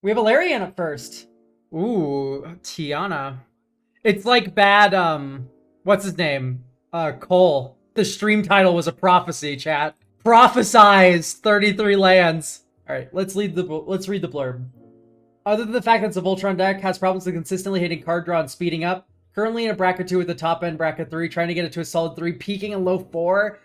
We have Alarian up first. Ooh, Tiana. It's like bad, what's his name? Cole. The stream title was a prophecy, chat. Prophesize 33 lands. Alright, let's read the blurb. Other than the fact that the Voltron deck has problems with consistently hitting card draw and speeding up, currently in a bracket 2 with the top end bracket 3, trying to get it to a solid 3, peaking in low 4.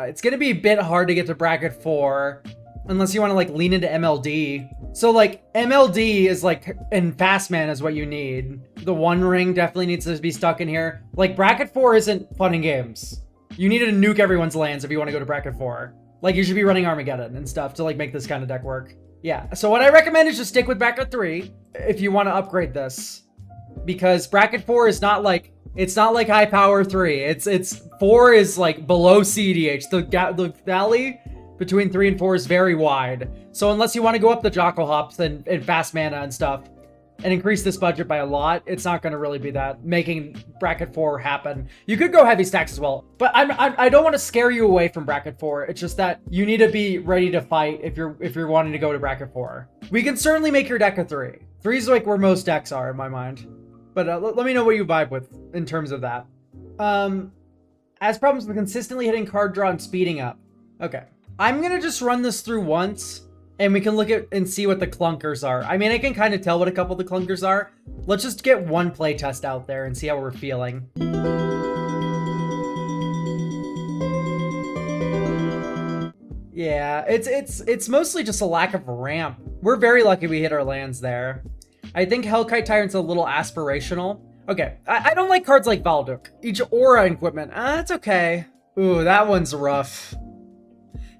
It's gonna be a bit hard to get to bracket 4, unless you want to like lean into MLD. So like MLD is like, and fast man is what you need. The One Ring definitely needs to be stuck in here. Like bracket 4 isn't fun and games. You need to nuke everyone's lands if you want to go to bracket 4. Like you should be running Armageddon and stuff to like make this kind of deck work. Yeah, so what I recommend is just stick with bracket 3 if you want to upgrade this. Because bracket 4 is not like, it's not like high power 3. It's 4 is like below CDH. The valley between 3 and 4 is very wide. So unless you want to go up the Jockle Hops and fast mana and stuff and increase this budget by a lot, it's not going to really be that making bracket 4 happen. You could go heavy stacks as well, but I don't want to scare you away from bracket 4. It's just that you need to be ready to fight if you're wanting to go to bracket 4. We can certainly make your deck a 3. 3 is like where most decks are in my mind. But let me know what you vibe with in terms of that. Has problems with consistently hitting card draw and speeding up. Okay. I'm gonna just run this through once, and we can look at and see what the clunkers are. I mean, I can kind of tell what a couple of the clunkers are. Let's just get one playtest out there and see how we're feeling. Yeah, it's mostly just a lack of ramp. We're very lucky we hit our lands there. I think Hellkite Tyrant's a little aspirational. Okay, I don't like cards like Valduk. Each aura equipment, that's okay. Ooh, that one's rough.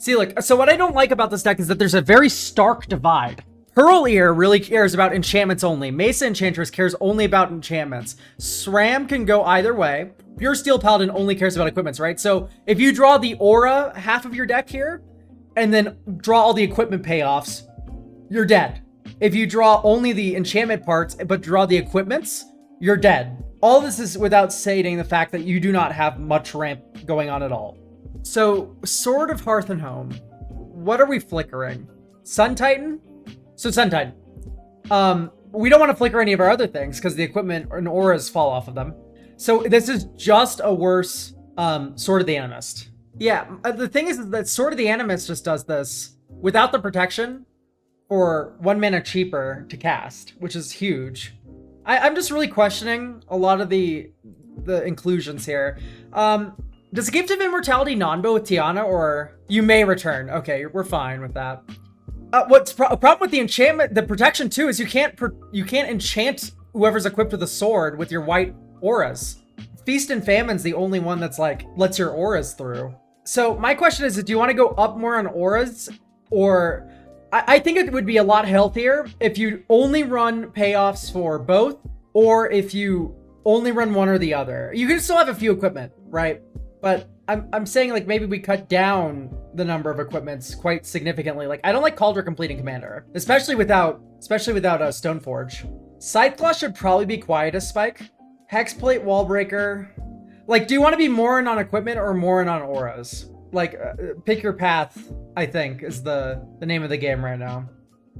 See, look, so what I don't like about this deck is that there's a very stark divide. Pearl Ear really cares about enchantments only. Mesa Enchantress cares only about enchantments. SRAM can go either way. Pure Steel Paladin only cares about equipments, right? So if you draw the aura half of your deck here, and then draw all the equipment payoffs, you're dead. If you draw only the enchantment parts, but draw the equipments, you're dead. All this is without stating the fact that you do not have much ramp going on at all. So, Sword of Hearth and Home. What are we flickering? Sun Titan? So Sun Titan. We don't want to flicker any of our other things because the equipment and auras fall off of them. So this is just a worse Sword of the Animist. Yeah, the thing is that Sword of the Animist just does this without the protection for 1 mana cheaper to cast, which is huge. I'm just really questioning a lot of the inclusions here. Does Gift of Immortality non-bow with Tiana, or you may return? Okay, we're fine with that. What's a problem with the enchantment, the protection too, is you can't enchant whoever's equipped with a sword with your white auras. Feast and Famine's the only one that's like lets your auras through. So my question is, do you want to go up more on auras, or I think it would be a lot healthier if you only run payoffs for both, or if you only run one or the other. You can still have a few equipment, right? But I'm saying like maybe we cut down the number of equipments quite significantly. Like I don't like Cauldron Completing Commander, especially without Stoneforge. Scytheclaw should probably be Quietus Spike. Hexplate Wallbreaker. Like, do you want to be more in on equipment or more in on auras? Like, pick your path, I think, is the name of the game right now.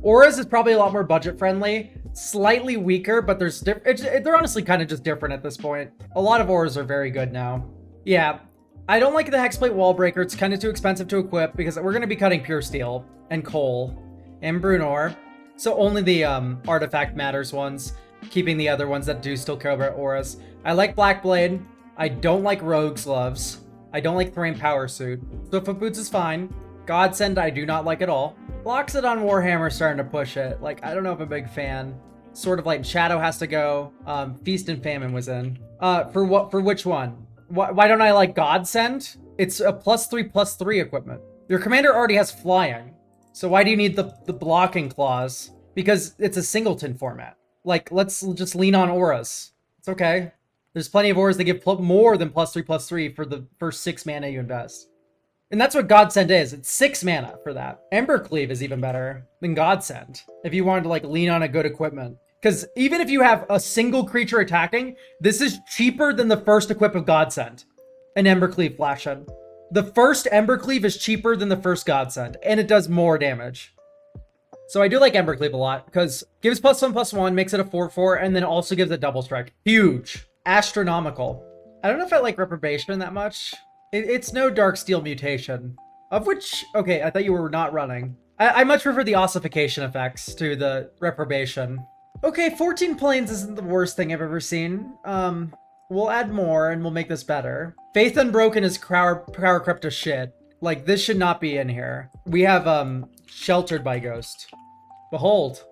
Auras is probably a lot more budget friendly, slightly weaker, but they're honestly kind of just different at this point. A lot of auras are very good now. Yeah, I don't like the Hexplate Wallbreaker. It's kind of too expensive to equip because we're going to be cutting Pure Steel and Coal and Brunor. So only the Artifact Matters ones, keeping the other ones that do still care about auras. I like Blackblade. I don't like Rogue's Gloves. I don't like Thrain Power Suit. Swiftfoot Boots is fine. Godsend I do not like at all. Loxodon Warhammer starting to push it. Like, I don't know if I'm a big fan. Sword of Light and Shadow has to go. Feast and Famine was in. For which one? Why don't I like Godsend? It's a +3/+3 equipment. Your commander already has flying. So why do you need the blocking clause? Because it's a singleton format. Like, let's just lean on auras. It's okay. There's plenty of auras that give more than +3/+3 for the first 6 mana you invest. And that's what Godsend is. It's 6 mana for that. Embercleave is even better than Godsend if you wanted to like lean on a good equipment. Because even if you have a single creature attacking, this is cheaper than the first equip of Godsend. An Embercleave Flash in. The first Embercleave is cheaper than the first Godsend, and it does more damage. So I do like Embercleave a lot, because gives +1/+1, makes it a 4/4, and then also gives it double strike. Huge. Astronomical. I don't know if I like Reprobation that much. It's no Darksteel mutation. Of which, okay, I thought you were not running. I much prefer the ossification effects to the Reprobation. Okay, 14 planes isn't the worst thing I've ever seen. We'll add more and we'll make this better. Faith Unbroken is power crept to shit. Like, this should not be in here. We have, Sheltered by Ghost. Behold.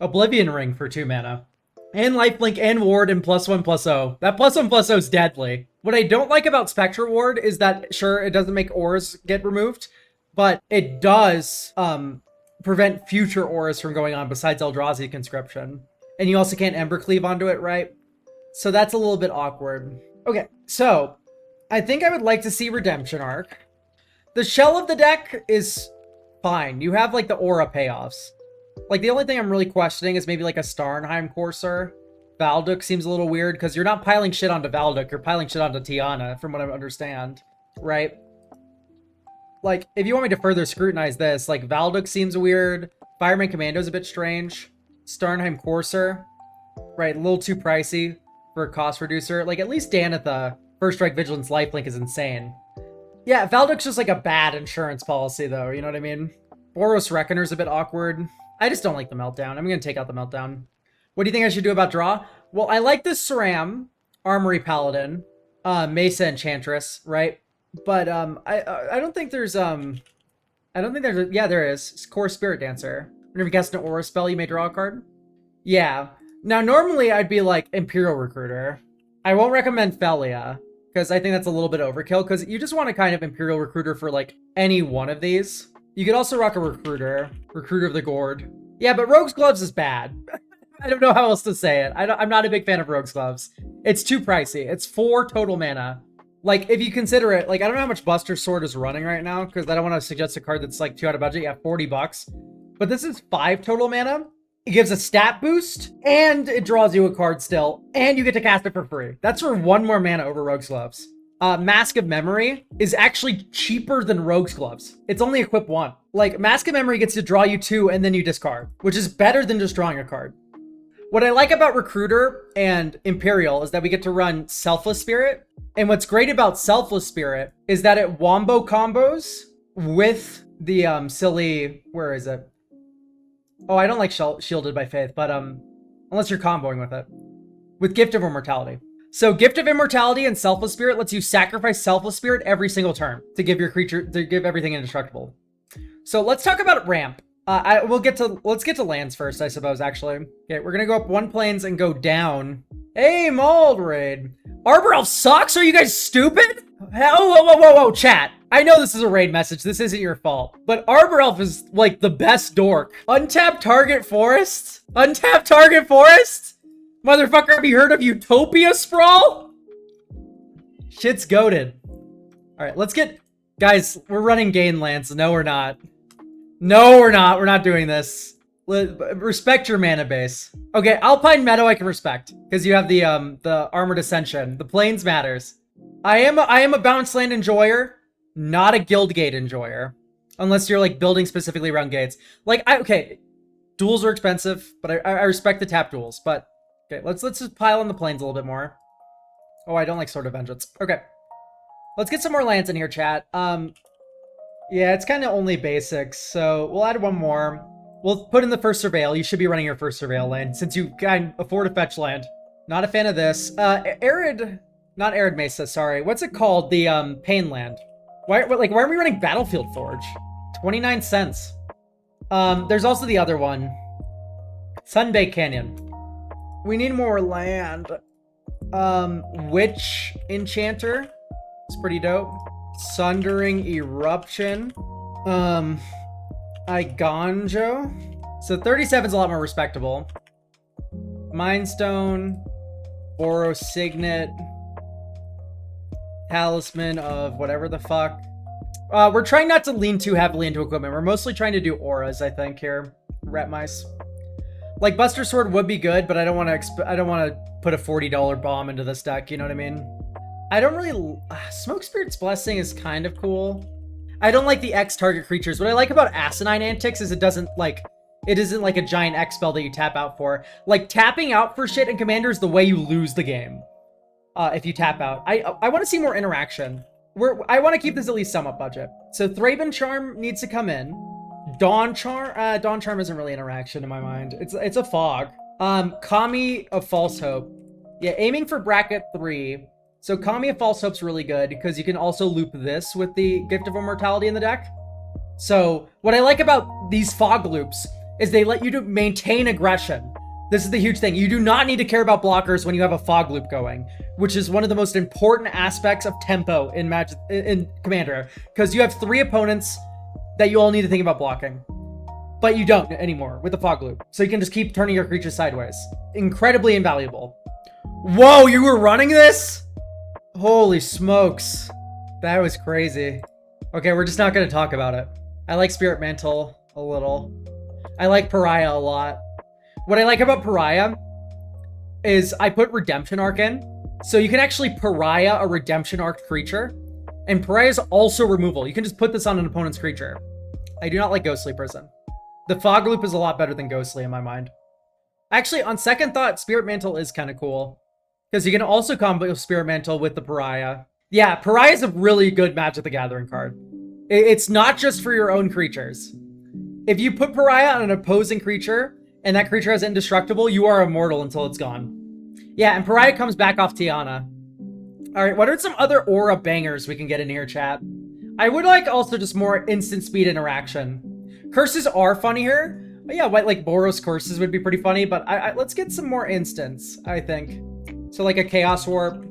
Oblivion Ring for 2 mana. And Lifelink and Ward and +1/+0. That +1/+0 is deadly. What I don't like about Spectre Ward is that, sure, it doesn't make auras get removed, but it does, prevent future auras from going on besides Eldrazi Conscription. And you also can't Embercleave onto it, right? So that's a little bit awkward. Okay, so I think I would like to see Redemption Arc. The shell of the deck is fine. You have like the aura payoffs. Like the only thing I'm really questioning is maybe like a Starnheim Courser. Valduk seems a little weird because you're not piling shit onto Valduk, you're piling shit onto Tiana, from what I understand, right? Like, if you want me to further scrutinize this, like, Valduk seems weird. Fireman Commando's a bit strange. Starnheim Courser, right, a little too pricey for a cost reducer. Like, at least Danitha, First Strike Vigilance Lifelink is insane. Yeah, Valduk's just like a bad insurance policy, though, you know what I mean? Boros Reckoner's a bit awkward. I just don't like the Meltdown. I'm gonna take out the Meltdown. What do you think I should do about draw? Well, I like this Saram, Armory Paladin, Mesa Enchantress, right? But I don't think there's yeah, there is. It's Core Spirit Dancer. Whenever you cast an aura spell, you may draw a card. Yeah. Now normally I'd be like Imperial Recruiter. I won't recommend Felia, because I think that's a little bit overkill, because you just want a kind of Imperial Recruiter for like any one of these. You could also rock a Recruiter of the Gourd. Yeah, but Rogue's Gloves is bad. I don't know how else to say it. I'm not a big fan of Rogue's Gloves. It's too pricey. It's 4 total mana. Like, if you consider it, like, I don't know how much Buster Sword is running right now, because I don't want to suggest a card that's like too out of budget. Yeah, $40. But this is 5 total mana. It gives a stat boost, and it draws you a card still, and you get to cast it for free. That's for 1 more mana over Rogue's Gloves. Mask of Memory is actually cheaper than Rogue's Gloves. It's only equip 1. Like, Mask of Memory gets to draw you 2 and then you discard, which is better than just drawing a card. What I like about Recruiter and Imperial is that we get to run Selfless Spirit. And what's great about Selfless Spirit is that it wombo combos with the silly, where is it? Oh, I don't like Shielded by Faith, but unless you're comboing with it. With Gift of Immortality. So Gift of Immortality and Selfless Spirit lets you sacrifice Selfless Spirit every single turn to give your creature, to give everything indestructible. So let's talk about ramp. Let's get to lands first, I suppose, actually. Okay, we're gonna go up 1 plains and go down. Hey, Mold Raid. Arbor Elf sucks? Are you guys stupid? Whoa, chat. I know this is a raid message. This isn't your fault. But Arbor Elf is, like, the best dork. Untap Target Forest? Untap Target Forest? Motherfucker, have you heard of Utopia Sprawl? Shit's goated. Alright, let's get... Guys, we're running Gain lands. No, we're not. No, we're not. We're not doing this. Respect your mana base. Okay, Alpine Meadow I can respect, because you have the Armored Ascension. The Plains matters. I am a Bounce Land enjoyer, not a Guild Gate enjoyer. Unless you're, like, building specifically around gates. Like, okay, duels are expensive, but I respect the tap duels, but... Okay, let's just pile on the plains a little bit more. Oh, I don't like Sword of Vengeance. Okay. Let's get some more lands in here, chat. Yeah, it's kind of only basics, so we'll add 1 more. We'll put in the first Surveil. You should be running your first Surveil land, since you can afford a fetch land. Not a fan of this. Not Arid Mesa, sorry. What's it called? The, Pain Land. Why are we running Battlefield Forge? 29 cents. There's also the other one. Sunbay Canyon. We need more land. Witch Enchanter. It's pretty dope. Sundering Eruption. Igonjo. So 37's a lot more respectable. Mindstone. Oro Signet. Talisman of whatever the fuck. We're trying not to lean too heavily into equipment. We're mostly trying to do auras, I think, here. Rat Mice. Like, Buster Sword would be good, but I don't want to put a $40 bomb into this deck, you know what I mean? I don't really... Smoke Spirit's Blessing is kind of cool. I don't like the X target creatures. What I like about Asinine Antics is it doesn't, like... It isn't like a giant X spell that you tap out for. Like, tapping out for shit in Commander is the way you lose the game. If you tap out. I want to see more interaction. I want to keep this at least somewhat budget. So Thraben Charm needs to come in. Dawn Charm isn't really interaction in my mind. It's a fog. Kami of False Hope. Yeah, aiming for bracket 3. So Kami of False Hope's really good because you can also loop this with the Gift of Immortality in the deck. So what I like about these fog loops is they let you maintain aggression. This is the huge thing. You do not need to care about blockers when you have a fog loop going, which is one of the most important aspects of tempo in Commander, because you have 3 opponents that you all need to think about blocking, but you don't anymore with the fog loop. So you can just keep turning your creatures sideways. Incredibly invaluable. Whoa, you were running this? Holy smokes. That was crazy. Okay, we're just not going to talk about it. I like Spirit Mantle a little. I like Pariah a lot. What I like about Pariah is I put Redemption Arc in. So you can actually Pariah a Redemption Arc creature. And Pariah is also removal. You can just put this on an opponent's creature. I do not like Ghostly Prison. The Fog Loop is a lot better than Ghostly in my mind. Actually, on second thought, Spirit Mantle is kind of cool. Because you can also combo Spirit Mantle with the Pariah. Yeah, Pariah is a really good Magic the Gathering card. It's not just for your own creatures. If you put Pariah on an opposing creature, and that creature has Indestructible, you are immortal until it's gone. Yeah, and Pariah comes back off Tiana. Alright, what are some other aura bangers we can get in here, chat? I would like also just more instant speed interaction. Curses are funny here. But yeah, like Boros Curses would be pretty funny, but let's get some more instants, I think. So like a Chaos Warp,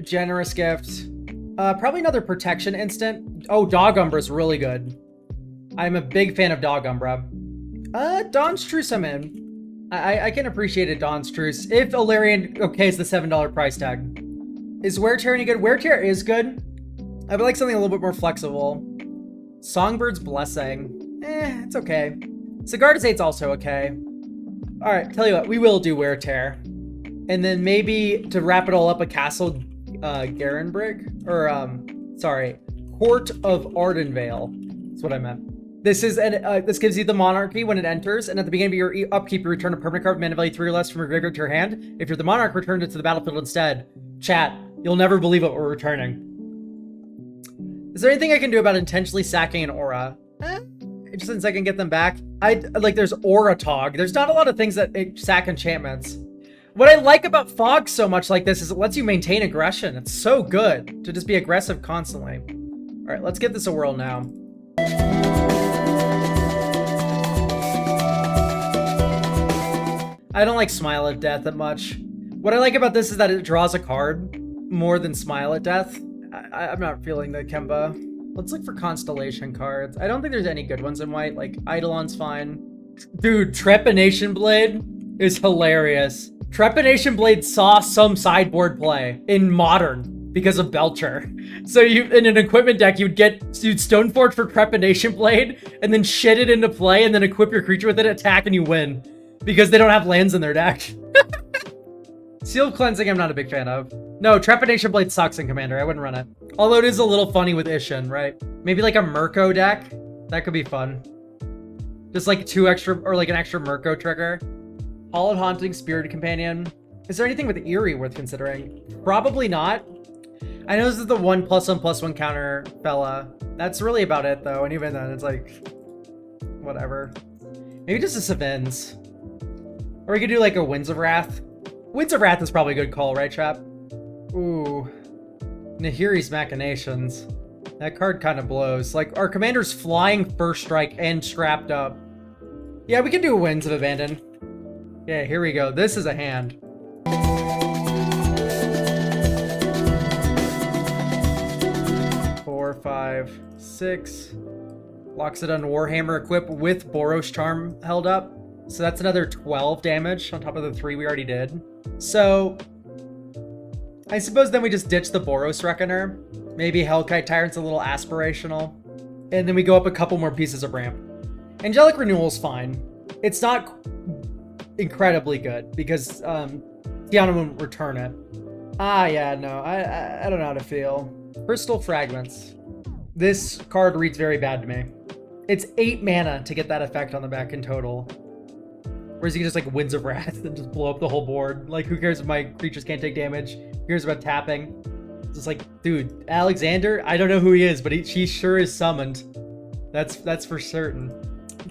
Generous Gift, probably another Protection instant. Oh, Dog Umbra is really good. I'm a big fan of Dog Umbra. Dawn's Truce I'm in. I can appreciate it, Dawn's Truce. If Alarian okays the $7 price tag. Is Wear Tear any good? Wear Tear is good. I would like something a little bit more flexible. Songbird's Blessing. It's okay. Cigar Desate's also okay. Alright, tell you what, we will do Wear Tear. And then maybe, to wrap it all up, a Castle Garenbrig? Or, sorry, Court of Ardenvale. That's what I meant. This gives you the Monarchy when it enters, and at the beginning of your upkeep, you return a permanent card with mana value 3 or less from your graveyard to your hand. If you're the Monarch, return it to the battlefield instead. Chat, you'll never believe what we're returning. Is there anything I can do about intentionally sacking an aura? Just since I can get them back. There's Aura Tog. There's not a lot of things that sack enchantments. What I like about Fog so much like this is it lets you maintain aggression. It's so good to just be aggressive constantly. All right, let's give this a whirl now. I don't like Smile at Death that much. What I like about this is that it draws a card more than Smile at Death. I'm not feeling the Kemba. Let's look for Constellation cards. I don't think there's any good ones in white. Like, Eidolon's fine. Dude, Trepanation Blade is hilarious. Trepanation Blade saw some sideboard play in Modern because of Belcher. So in an equipment deck, you'd Stoneforge for Trepanation Blade and then shit it into play and then equip your creature with it, attack, and you win. Because they don't have lands in their deck. Seal of Cleansing I'm not a big fan of. No, Trepanation Blade sucks in Commander. I wouldn't run it. Although it is a little funny with Ishin, right? Maybe like a Murko deck? That could be fun. Just like an extra Murko trigger. Hallowed Haunting, Spirited Companion. Is there anything with Eerie worth considering? Probably not. I know this is the 1+1/+1 counter fella. That's really about it though, and even then it's like, whatever. Maybe just a Savins. Or we could do like a Winds of Wrath. Winds of Wrath is probably a good call, right, chap? Ooh. Nahiri's Machinations. That card kind of blows. Like, our commander's flying first strike and strapped up. Yeah, we can do Winds of Abandon. Yeah, here we go. This is a hand. 4, 5, 6. Locks it on Warhammer Equip with Boros Charm held up. So that's another 12 damage on top of the 3 we already did. So I suppose then we just ditch the Boros Reckoner. Maybe Hellkite Tyrant's a little aspirational. And then we go up a couple more pieces of ramp. Angelic Renewal's fine. It's not incredibly good because Tiana won't return it. Yeah, no, I don't know how to feel. Crystal Fragments. This card reads very bad to me. It's 8 mana to get that effect on the back in total. Whereas you can just like Winds of Wrath and just blow up the whole board. Like, who cares if my creatures can't take damage? Who cares about tapping? It's just like, dude, Alexander, I don't know who he is, but he sure is summoned. That's for certain.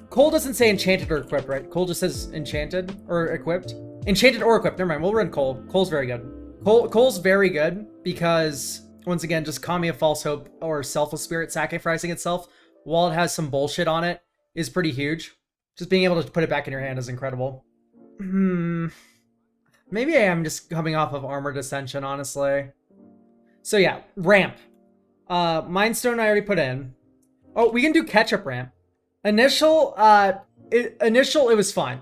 Cole doesn't say enchanted or equipped, right? Cole just says enchanted or equipped. Enchanted or equipped. Never mind. We'll run Cole. Cole's very good. Cole's very good because, once again, just Kami of False Hope or Selfless Spirit sacrificing itself while it has some bullshit on it is pretty huge. Just being able to put it back in your hand is incredible. Maybe I am just coming off of Armored Ascension, honestly. So yeah, ramp. Mind Stone I already put in. Oh, we can do Ketchup ramp. Initial, it was fine.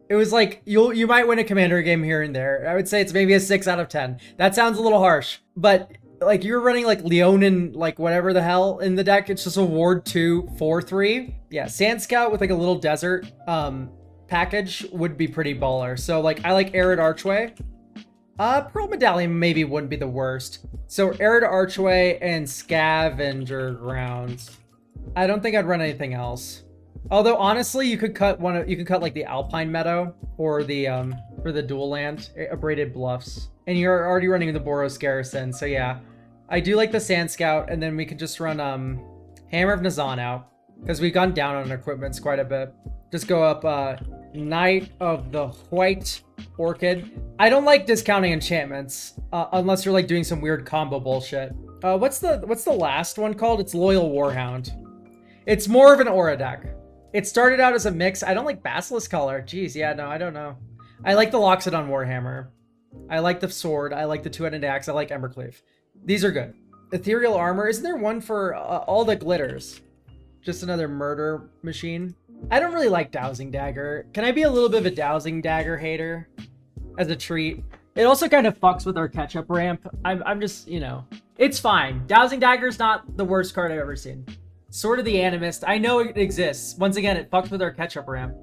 It was like, you might win a commander game here and there. I would say it's maybe a 6 out of 10. That sounds a little harsh, but like you're running like Leonin, like whatever the hell in the deck. It's just a Ward 2, 4/3. Yeah, Sand Scout with like a little desert package would be pretty baller. So like I like Arid Archway. Pearl Medallion maybe wouldn't be the worst. So Arid Archway and Scavenger Grounds. I don't think I'd run anything else. Although honestly, you could cut like the Alpine Meadow or the for the dual land, Abraded Bluffs. And you're already running the Boros Garrison, so yeah. I do like the Sand Scout, and then we could just run Hammer of Nazan out. Because we've gone down on equipments quite a bit. Just go up Knight of the White Orchid. I don't like discounting enchantments unless you're like doing some weird combo bullshit. What's the last one called? It's Loyal Warhound. It's more of an aura deck. It started out as a mix. I don't like Basilisk Color. Jeez, yeah, no, I don't know. I like the Loxodon Warhammer. I like the sword. I like the two-headed axe. I like Embercleave. These are good. Ethereal Armor. Isn't there one for all the glitters? Just another murder machine. I don't really like Dowsing Dagger. Can I be a little bit of a Dowsing Dagger hater? As a treat. It also kind of fucks with our Ketchup ramp. I'm just, you know. It's fine. Dowsing Dagger's not the worst card I've ever seen. Sword of the Animist. I know it exists. Once again, it fucks with our Ketchup ramp.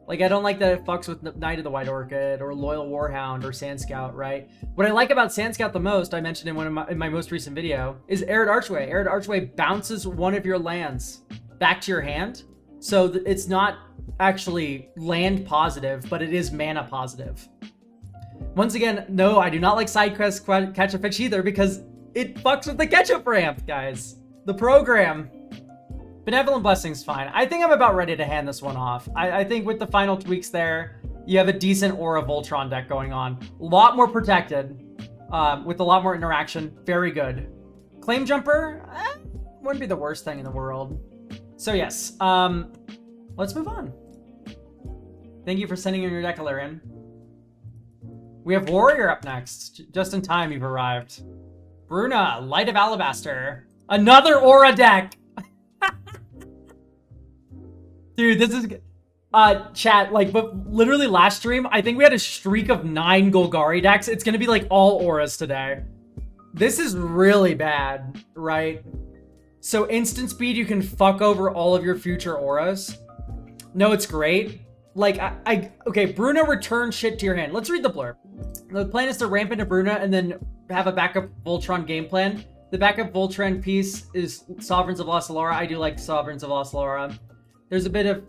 Like, I don't like that it fucks with Knight of the White Orchid or Loyal Warhound or Sand Scout, right? What I like about Sand Scout the most, I mentioned in my most recent video, is Arid Archway. Arid Archway bounces one of your lands back to your hand. So it's not actually land positive, but it is mana positive. Once again, no, I do not like side quest Catch a Fish either because it fucks with the Ketchup ramp, guys. The program. Benevolent Blessing's fine. I think I'm about ready to hand this one off. I think with the final tweaks there, you have a decent Aura Voltron deck going on. A lot more protected, with a lot more interaction. Very good. Claim Jumper, wouldn't be the worst thing in the world. So yes, let's move on. Thank you for sending in your deck, Ilarion. We have Warrior up next. Just in time, you've arrived. Bruna, Light of Alabaster. Another Aura deck! Dude, this is... chat, like, but literally last stream, I think we had a streak of 9 Golgari decks. It's gonna be, like, all auras today. This is really bad, right? So, instant speed, you can fuck over all of your future auras. No, it's great. Like, okay, Bruna returns shit to your hand. Let's read the blurb. The plan is to ramp into Bruna and then have a backup Voltron game plan. The backup Voltron piece is Sovereigns of Lost Alara. I do like Sovereigns of Lost Alara. There's a bit of...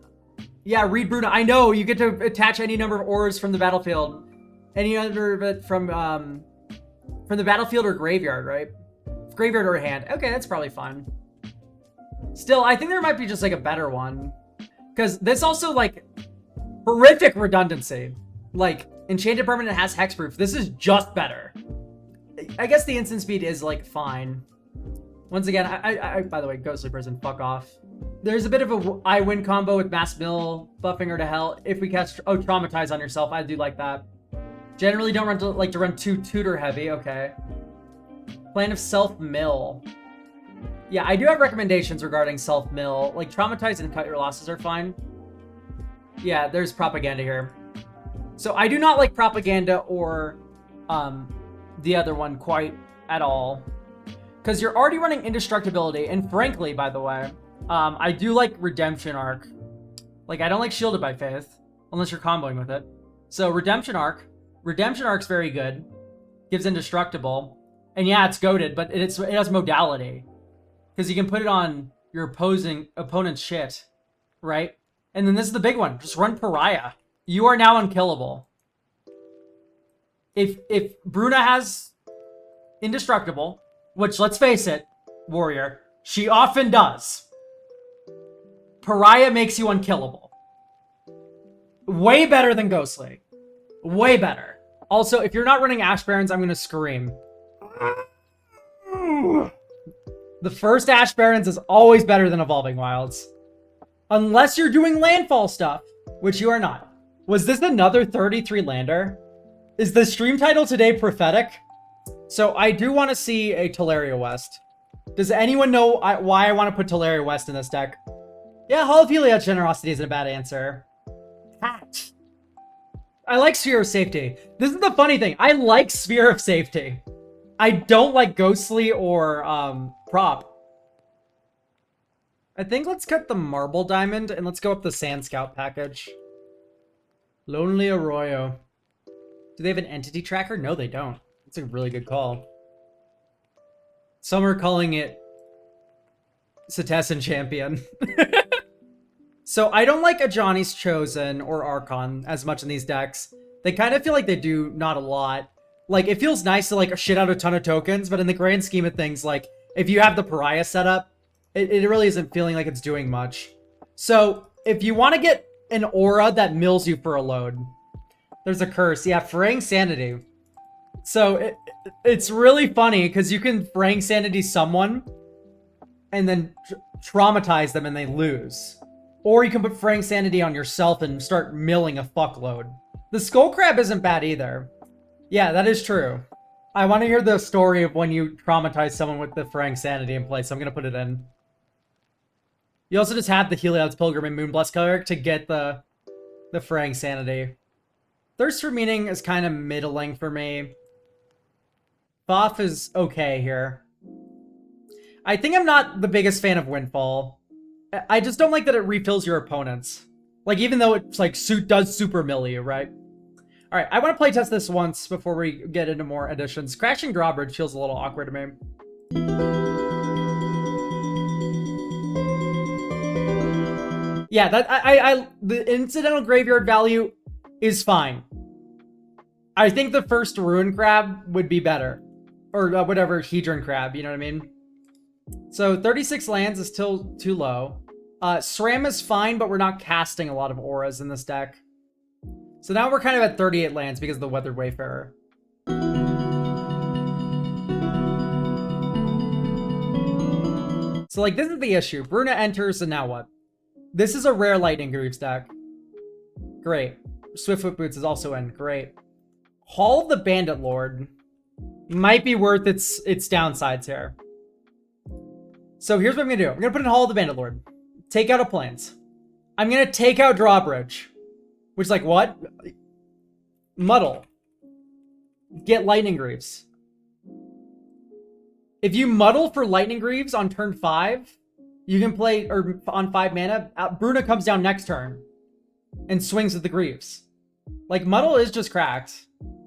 Yeah, read Bruna. I know, you get to attach any number of auras from the battlefield. Any number of it from the battlefield or graveyard, right? Graveyard or hand. Okay, that's probably fun. Still, I think there might be just, like, a better one. Because this also, like, horrific redundancy. Like, Enchanted Permanent has Hexproof. This is just better. I guess the instant speed is, like, fine. Once again, I by the way, Ghostly Prison, fuck off. There's a bit of a I win combo with Mass Mill, buffing her to hell. If we catch, Traumatize on yourself, I do like that. Generally don't like to run too tutor heavy, okay. Plan of Self-Mill. Yeah, I do have recommendations regarding Self-Mill. Like, Traumatize and Cut Your Losses are fine. Yeah, there's Propaganda here. So I do not like Propaganda or the other one quite at all. Because you're already running Indestructibility, and frankly, by the way, I do like Redemption Arc. Like, I don't like Shielded by Faith, unless you're comboing with it. So, Redemption Arc. Redemption Arc's very good. Gives Indestructible. And yeah, it's goated, but it has modality. Because you can put it on your opponent's shit, right? And then this is the big one. Just run Pariah. You are now unkillable. If Bruna has Indestructible, which, let's face it, Warrior, she often does, Pariah makes you unkillable. Way better than Ghostly. Way better. Also, if you're not running Ash Barons, I'm gonna scream. The first Ash Barons is always better than Evolving Wilds. Unless you're doing landfall stuff, which you are not. Was this another 33 lander? Is the stream title today prophetic? So I do want to see a Teleria West. Does anyone know why I want to put Teleria West in this deck? Yeah, Hall of Heliod Generosity isn't a bad answer. Hatch. I like Sphere of Safety. This is the funny thing. I like Sphere of Safety. I don't like Ghostly or Prop. I think let's cut the Marble Diamond and let's go up the Sand Scout package. Lonely Arroyo. Do they have an entity tracker? No, they don't. That's a really good call. Some are calling it Setessan Champion. So I don't like Ajani's Chosen or Archon as much in these decks. They kind of feel like they do not a lot. Like, it feels nice to, like, shit out a ton of tokens, but in the grand scheme of things, like, if you have the Pariah setup, it really isn't feeling like it's doing much. So, if you want to get an aura that mills you for a load, there's a curse. Yeah, Fraying Sanity. So, it's really funny, because you can Fraying Sanity someone, and then traumatize them and they lose. Or you can put Fraying Sanity on yourself and start milling a fuckload. The Skull Crab isn't bad either. Yeah, that is true. I want to hear the story of when you traumatize someone with the Fraying Sanity in place, so I'm going to put it in. You also just have the Heliod's Pilgrim and Moonblessed Cleric to get the Fraying Sanity. Thirst for Meaning is kind of middling for me. Thoth is okay here. I think I'm not the biggest fan of Windfall. I just don't like that it refills your opponents. Like, even though it's like does super mill you, right? Alright, I want to playtest this once before we get into more additions. Crashing Drawbridge feels a little awkward to me. Yeah, the incidental graveyard value is fine. I think the first Ruin Crab would be better. Or whatever, Hedron Crab, you know what I mean? So 36 lands is still too low. SRAM is fine, but we're not casting a lot of auras in this deck. So now we're kind of at 38 lands because of the Weathered Wayfarer. So, like, this is the issue. Bruna enters, and now what? This is a rare Lightning Greaves deck. Great. Swiftfoot Boots is also in. Great. Hall of the Bandit Lord might be worth its downsides here. So here's what I'm going to do. I'm going to put in Hall of the Bandit Lord. Take out a Plains. I'm going to take out Drawbridge. Which is like, what? Muddle. Get Lightning Greaves. If you muddle for Lightning Greaves on turn 5, you can play, or on 5 mana, Bruna comes down next turn and swings with the Greaves. Like, muddle is just cracked.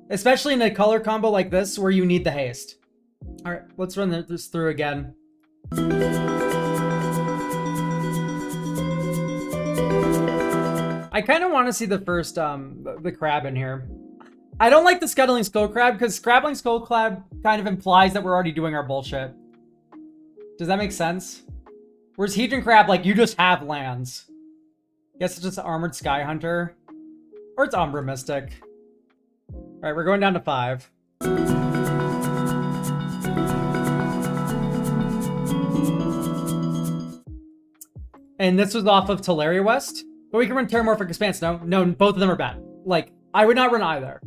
Especially in a color combo like this where you need the haste. Alright, let's run this through again. I kind of want to see the first, the crab in here. I don't like the Scuttling Skull Crab, because Scrabbling Skull Crab kind of implies that we're already doing our bullshit. Does that make sense? Whereas Hedron Crab, like, you just have lands. Guess it's just Armored Sky Hunter. Or it's Umbra Mystic. Alright, we're going down to 5. And this was off of Teleria West. But we can run Terramorphic Expanse. No, both of them are bad. Like, I would not run either.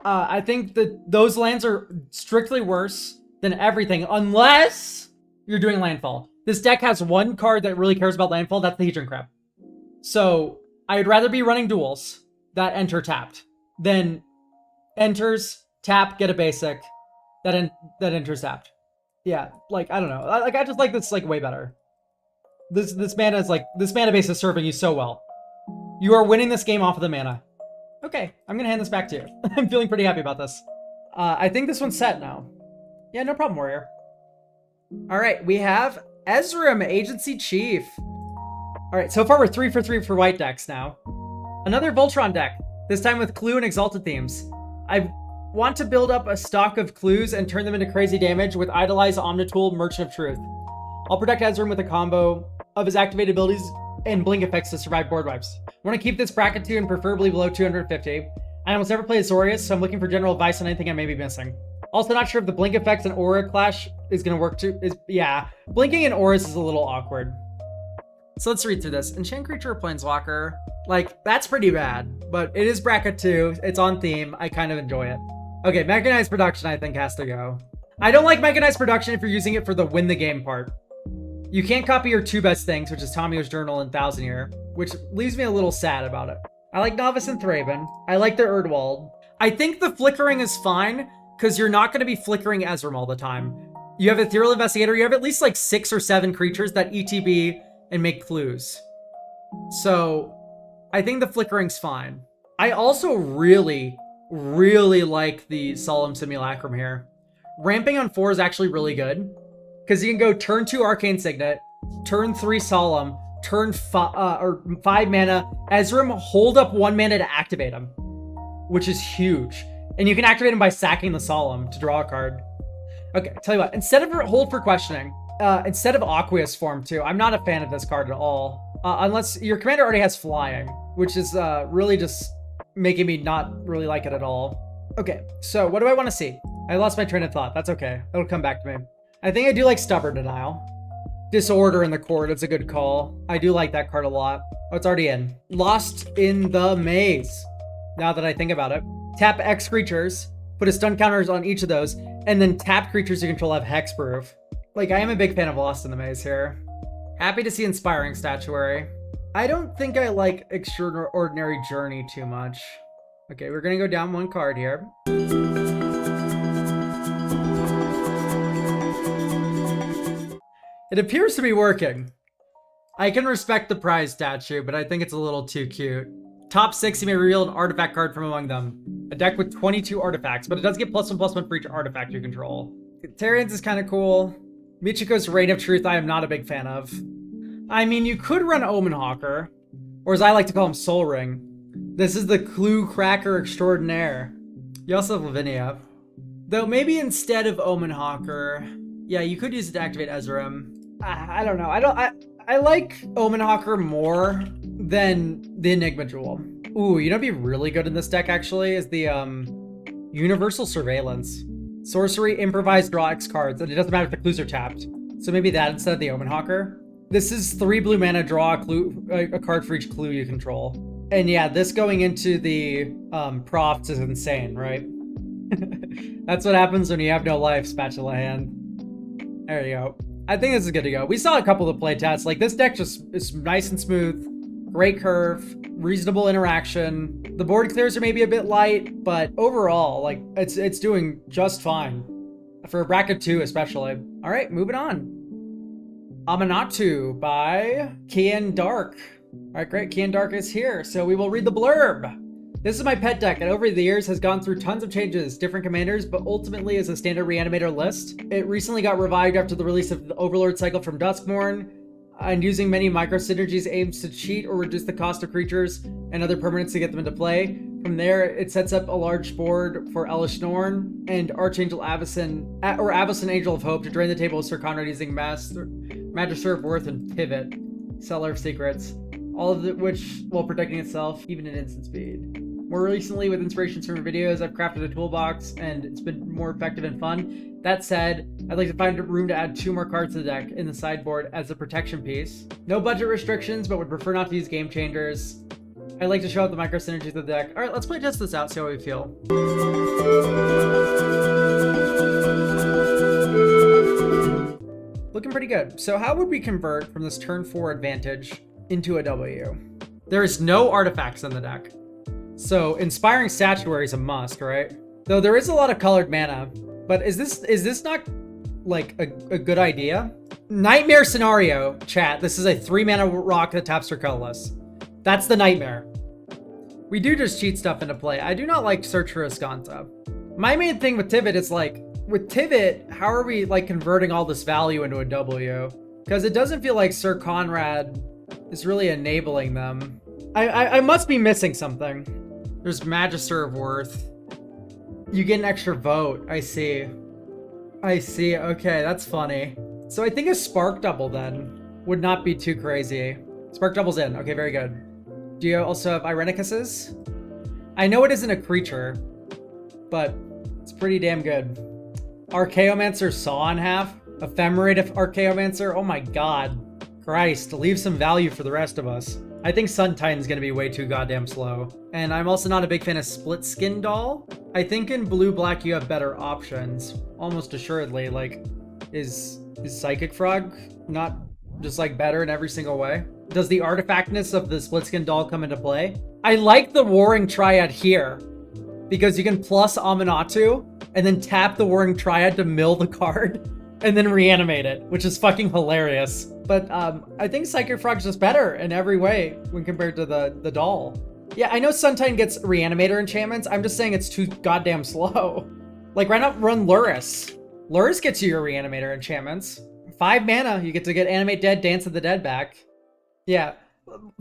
I think that those lands are strictly worse than everything, unless you're doing Landfall. This deck has one card that really cares about Landfall, that's the Hedron Crab. So, I'd rather be running duels that enter tapped than enters, tap, get a basic, that enters tapped. Yeah, like, I don't know. Like, I just like this, like, way better. This mana is like, this mana base is serving you so well. You are winning this game off of the mana. Okay, I'm gonna hand this back to you. I'm feeling pretty happy about this. I think this one's set now. Yeah, no problem, Warrior. All right, we have Ezreal, Agency Chief. All right, so far we're 3 for 3 for white decks now. Another Voltron deck, this time with Clue and Exalted themes. I want to build up a stock of clues and turn them into crazy damage with Idolize, Omnitool, Merchant of Truth. I'll protect Ezreal with a combo of his activated abilities and blink effects to survive board wipes. I want to keep this bracket to and preferably below 250. I almost never play Azorius, so I'm looking for general advice on anything I may be missing. Also not sure if the blink effects and aura clash is going to work too. Yeah, blinking and auras is a little awkward. So let's read through this. Enchant Creature or Planeswalker. Like, that's pretty bad, but it is bracket 2. It's on theme. I kind of enjoy it. Okay, Mechanized Production I think has to go. I don't like Mechanized Production if you're using it for the win the game part. You can't copy your 2 best things, which is Tamio's Journal and Thousand Year, which leaves me a little sad about it. I like Novice and Thraben. I like the Erdwald. I think the flickering is fine, because you're not going to be flickering Ezreal all the time. You have Ethereal Investigator, you have at least like 6 or 7 creatures that ETB and make clues. So, I think the flickering's fine. I also really like the Solemn Simulacrum here. Ramping on 4 is actually really good, because you can go turn 2 Arcane Signet, turn 3 Solemn, turn 5 mana, Ezreal, hold up 1 mana to activate him, which is huge. And you can activate him by sacking the Solemn to draw a card. Okay, tell you what, instead of Hold for Questioning, instead of Aqueous Form too, I'm not a fan of this card at all. Unless your commander already has flying, which is really just making me not really like it at all. Okay, so what do I want to see? I lost my train of thought. That's okay. It'll come back to me. I think I do like Stubborn Denial. Disorder in the Court, it's a good call. I do like that card a lot. Oh, it's already in. Lost in the Maze. Now that I think about it. Tap X creatures, put a stun counters on each of those, and then tap creatures you control have hexproof. Like, I am a big fan of Lost in the Maze here. Happy to see Inspiring Statuary. I don't think I like Extraordinary Journey too much. Okay, we're gonna go down 1 card here. It appears to be working. I can respect the prize statue, but I think it's a little too cute. Top 6, you may reveal an artifact card from among them. A deck with 22 artifacts, but it does get +1/+1 for each artifact you control. Tarians is kind of cool. Michiko's Reign of Truth I am not a big fan of. I mean, you could run Omenhawker, or as I like to call him, Soul Ring. This is the Clue Cracker Extraordinaire. You also have Lavinia. Though maybe instead of Omenhawker, yeah, you could use it to activate Ezreal. I don't know. I like Omenhawker more than the Enigma Jewel. Ooh, you know what'd be really good in this deck actually is the Universal Surveillance. Sorcery, improvise, draw X cards, and it doesn't matter if the clues are tapped. So maybe that instead of the Omenhawker. This is 3 blue mana, draw a clue, a card for each clue you control. And yeah, this going into the profs is insane, right? That's what happens when you have no life, Spatula Hand. There you go. I think this is good to go. We saw a couple of play tests. Like, this deck just is nice and smooth. Great curve, reasonable interaction. The board clears are maybe a bit light, but overall, like, it's doing just fine. For a bracket 2 especially. All right, moving on. Amanatu by Kian Dark. All right, great. Kian Dark is here, so we will read the blurb. This is my pet deck, and over the years has gone through tons of changes, different commanders, but ultimately is a standard reanimator list. It recently got revived after the release of the Overlord cycle from Duskmourn, and using many micro synergies aims to cheat or reduce the cost of creatures and other permanents to get them into play. From there, it sets up a large board for Elish Norn and Archangel Avacyn, or Avacyn Angel of Hope, to drain the table with Sir Conrad using Magister of Worth and Pivot, Seller of Secrets, all of which while protecting itself, even at instant speed. More recently, with inspirations from videos, I've crafted a toolbox, and it's been more effective and fun. That said, I'd like to find room to add 2 more cards to the deck in the sideboard as a protection piece. No budget restrictions, but would prefer not to use game changers. I'd like to show out the micro synergies of the deck. All right, let's play test this out, see how we feel. Looking pretty good. So how would we convert from this turn 4 advantage into a W? There is no artifacts in the deck. So Inspiring Statuary is a must, right? Though there is a lot of colored mana, but is this not like a good idea? Nightmare Scenario, chat. This is a 3 mana rock that taps for colorless. That's the nightmare. We do just cheat stuff into play. I do not like Search for Azcanta. My main thing with Tivit is like, with Tivit, how are we like converting all this value into a W? Because it doesn't feel like Sir Conrad is really enabling them. I must be missing something. There's Magister of Worth. You get an extra vote. I see. Okay, that's funny. So I think a Spark Double then would not be too crazy. Spark Double's in. Okay, very good. Do you also have Irenicus's? I know it isn't a creature, but it's pretty damn good. Archaeomancer Saw in half. Ephemerate Archaeomancer. Oh my god. Christ, leave some value for the rest of us. I think Sun Titan's gonna be way too goddamn slow. And I'm also not a big fan of Split Skin Doll. I think in blue-black you have better options. Almost assuredly, like, is Psychic Frog not just like better in every single way? Does the artifactness of the Split Skin Doll come into play? I like the Warring Triad here, because you can plus Aminatu, and then tap the Warring Triad to mill the card, and then reanimate it, which is fucking hilarious. But I think Psychic Frog's just better in every way when compared to the doll. Yeah, I know Sun Titan gets Reanimator enchantments. I'm just saying it's too goddamn slow. Like, why not run Lurrus? Lurrus gets you your Reanimator enchantments. 5 mana, you get to get Animate Dead, Dance of the Dead back. Yeah.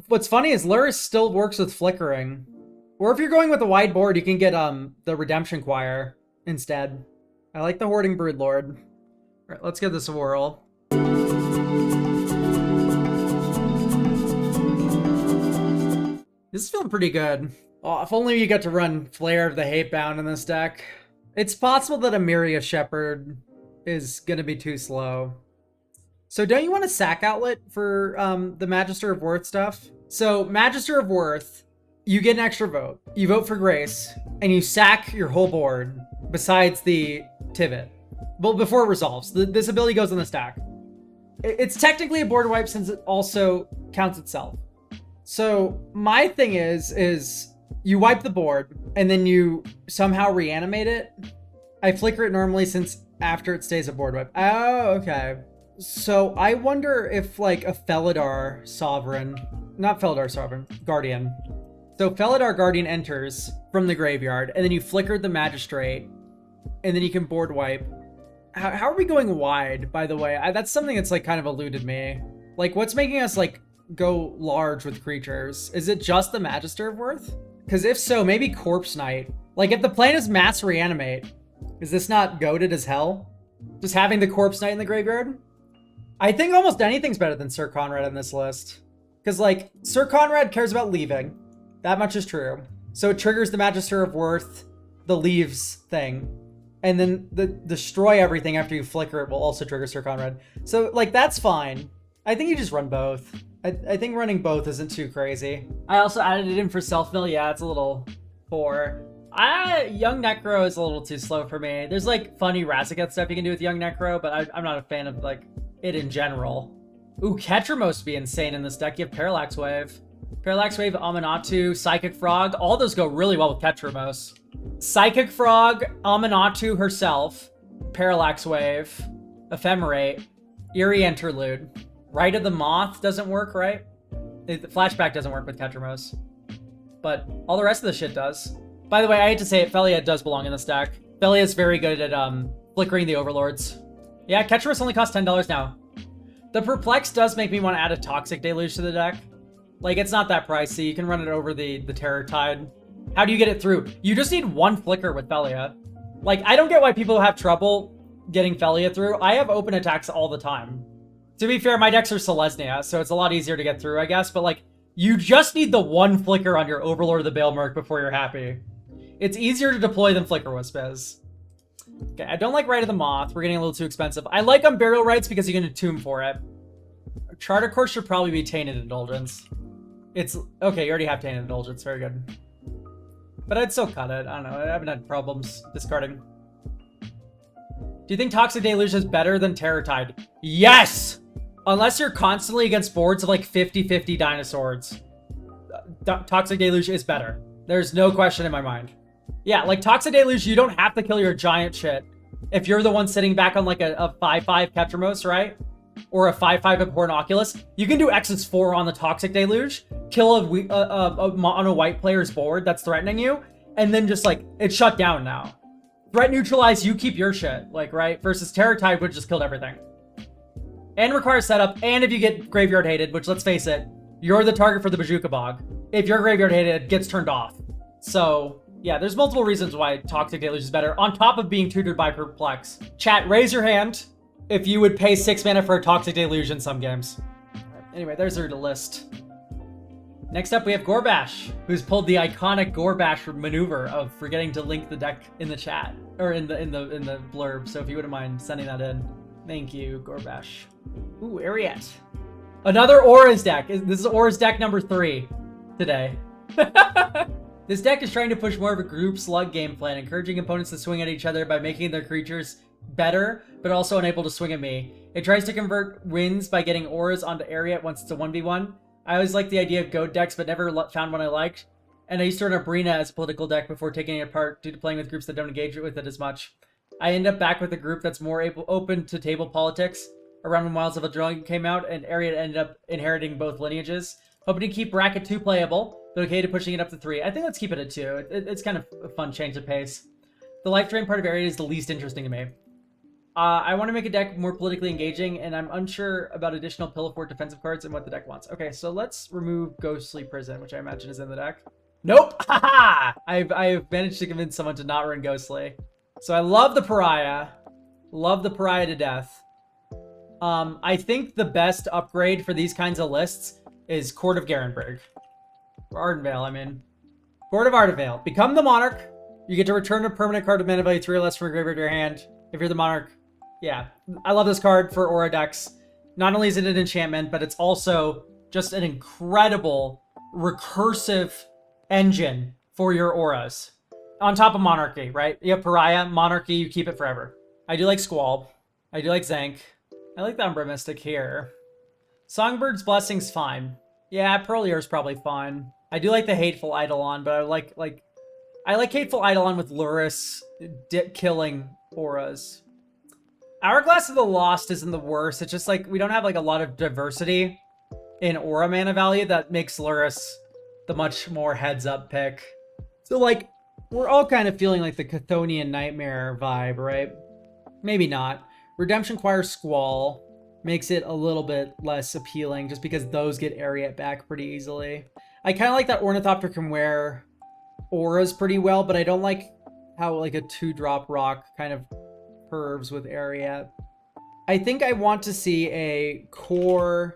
What's funny is Lurrus still works with Flickering. Or if you're going with a wide board, you can get the Redemption Choir instead. I like the Hoarding Broodlord. All right, let's give this a whirl. This is feeling pretty good. Oh, if only you got to run Flare of the Hatebound in this deck. It's possible that Emiria Shepherd is gonna be too slow. So don't you want a sack outlet for the Magister of Worth stuff? So Magister of Worth, you get an extra vote. You vote for Grace, and you sack your whole board besides the Tivit. Well, before it resolves. This ability goes on the stack. It's technically a board wipe since it also counts itself. So my thing is you wipe the board and then you somehow reanimate it. I flicker it normally since after it stays a board wipe. Oh, okay. So I wonder if like a Felidar Sovereign, not Felidar Sovereign, Guardian. So Felidar Guardian enters from the graveyard and then you flicker the Magistrate and then you can board wipe. How are we going wide, by the way? That's something that's like kind of eluded me. Like, what's making us like go large with creatures? Is it just the Magister of Worth? Because if so, maybe Corpse Knight. Like, if the plan is Mass Reanimate, is this not goated as hell? Just having the Corpse Knight in the graveyard? I think almost anything's better than Sir Conrad in this list. Because, like, Sir Conrad cares about leaving. That much is true. So it triggers the Magister of Worth, the leaves thing. And then the destroy everything after you flicker it will also trigger Sir Conrad. So, like, that's fine. I think you just run both. I think running both isn't too crazy. I also added it in for self-mill. Yeah, it's a little poor. Young Necro is a little too slow for me. There's, like, funny Razageth stuff you can do with Young Necro, but I'm not a fan of, like, it in general. Ooh, Ketramos would be insane in this deck. You have Parallax Wave. Parallax Wave, Aminatu, Psychic Frog. All those go really well with Ketramos. Psychic Frog, Aminatu herself, Parallax Wave, Ephemerate, Eerie Interlude. Rite of the Moth doesn't work, right? The flashback doesn't work with Ketramos. But all the rest of the shit does. By the way, I hate to say it, Felia does belong in this deck. Felia is very good at flickering the Overlords. Yeah, Ketramos only costs $10 now. The Perplex does make me want to add a Toxic Deluge to the deck. Like, it's not that pricey. You can run it over the Terror Tide. How do you get it through? You just need one flicker with Felia. Like, I don't get why people have trouble getting Felia through. I have open attacks all the time. To be fair, my decks are Selesnya, so it's a lot easier to get through, I guess. But, like, you just need the one flicker on your Overlord of the Baelmerc before you're happy. It's easier to deploy than Flicker Wisp is. Okay, I don't like Rite of the Moth. We're getting a little too expensive. I like Burial Rites because you can Entomb for it. Charter Course should probably be Tainted Indulgence. It's... Okay, you already have Tainted Indulgence. Very good. But I'd still cut it. I don't know. I haven't had problems discarding. Do you think Toxic Deluge is better than Terror Tide? Yes! Unless you're constantly against boards of like 50-50 dinosaurs. Toxic Deluge is better. There's no question in my mind. Yeah, like Toxic Deluge, you don't have to kill your giant shit. If you're the one sitting back on like a 5-5 Ketramos, right? Or a 5-5 Abhorrent Oculus, you can do X's4 on the Toxic Deluge, kill a mono white player's board that's threatening you, and then just like, it's shut down now. Threat neutralize, you keep your shit, like, right? Versus Terror Tide, which just killed everything. And requires setup, and if you get Graveyard Hated, which let's face it, you're the target for the Bojuka Bog. if your graveyard hit it gets turned off. So yeah, there's multiple reasons why Toxic Deluge is better, on top of being tutored by Perplex. Chat, raise your hand if you would pay 6 mana for a Toxic Deluge in some games. Anyway, there's our list. Next up, we have Gorbash, who's pulled the iconic Gorbash maneuver of forgetting to link the deck in the chat, or in the blurb. So if you wouldn't mind sending that in, thank you, Gorbash. Ooh, Ariette. Another Aura's deck. This is Aura's deck number 3 today. This deck is trying to push more of a group slug game plan, encouraging opponents to swing at each other by making their creatures better, but also unable to swing at me. It tries to convert wins by getting auras onto Ariette once it's a 1v1. I always liked the idea of goat decks, but never found one I liked. And I used to run Abrina as a political deck before taking it apart due to playing with groups that don't engage with it as much. I end up back with a group that's more open to table politics. Around when Wilds of Eldraine came out, and Ariette ended up inheriting both lineages. Hoping to keep Bracket 2 playable, but okay to pushing it up to 3. I think let's keep it at 2. It's kind of a fun change of pace. The life drain part of Ariette is the least interesting to me. I want to make a deck more politically engaging, and I'm unsure about additional Pillow Fort defensive cards and what the deck wants. Okay, so let's remove Ghostly Prison, which I imagine is in the deck. Nope! Haha! I've managed to convince someone to not run Ghostly. So I love the Pariah. Love the Pariah to death. I think the best upgrade for these kinds of lists is Court of Garenberg. Or Ardenvale, I mean. Court of Ardenvale. Become the Monarch. You get to return a permanent card of mana value 3 or less from your graveyard to your hand. If you're the Monarch. Yeah. I love this card for Aura decks. Not only is it an enchantment, but it's also just an incredible recursive engine for your auras. On top of Monarchy, right? You have Pariah, Monarchy, you keep it forever. I do like Squall. I do like Zank. I like the Umbra Mystic here. Songbird's Blessing's fine. Yeah, Pearlier's probably fine. I do like the Hateful Eidolon, but I like Hateful Eidolon with Lurrus killing auras. Hourglass of the Lost isn't the worst. It's just like we don't have like a lot of diversity in aura mana value that makes Lurrus the much more heads up pick. So like we're all kind of feeling like the Chthonian Nightmare vibe, right? Maybe not. Redemption Choir Squall makes it a little bit less appealing just because those get Ariette back pretty easily. I kind of like that Ornithopter can wear auras pretty well, but I don't like how like a 2-drop rock kind of curves with Ariette. I think I want to see a Core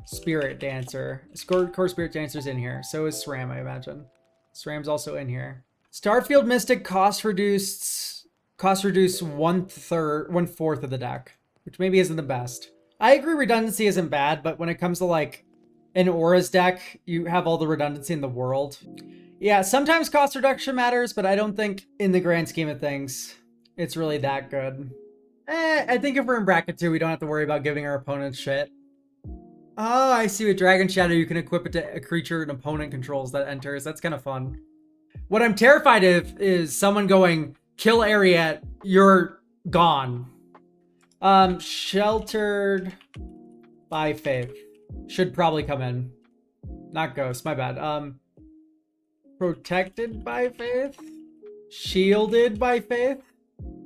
Spirit Dancer. Core Spirit Dancer's in here. So is SRAM, I imagine. SRAM's also in here. Starfield Mystic cost reduce 1/4 of the deck, which maybe isn't the best. I agree redundancy isn't bad, but when it comes to like an Auras deck, you have all the redundancy in the world. Yeah, sometimes cost reduction matters, but I don't think in the grand scheme of things, it's really that good. I think if we're in bracket 2, we don't have to worry about giving our opponents shit. Oh, I see with Dragon Shadow, you can equip it to a creature an opponent controls that enters. That's kind of fun. What I'm terrified of is someone going, kill Ariette, you're gone. Sheltered by Faith. Should probably come in. Not Ghost, my bad. Protected by Faith? Shielded by Faith?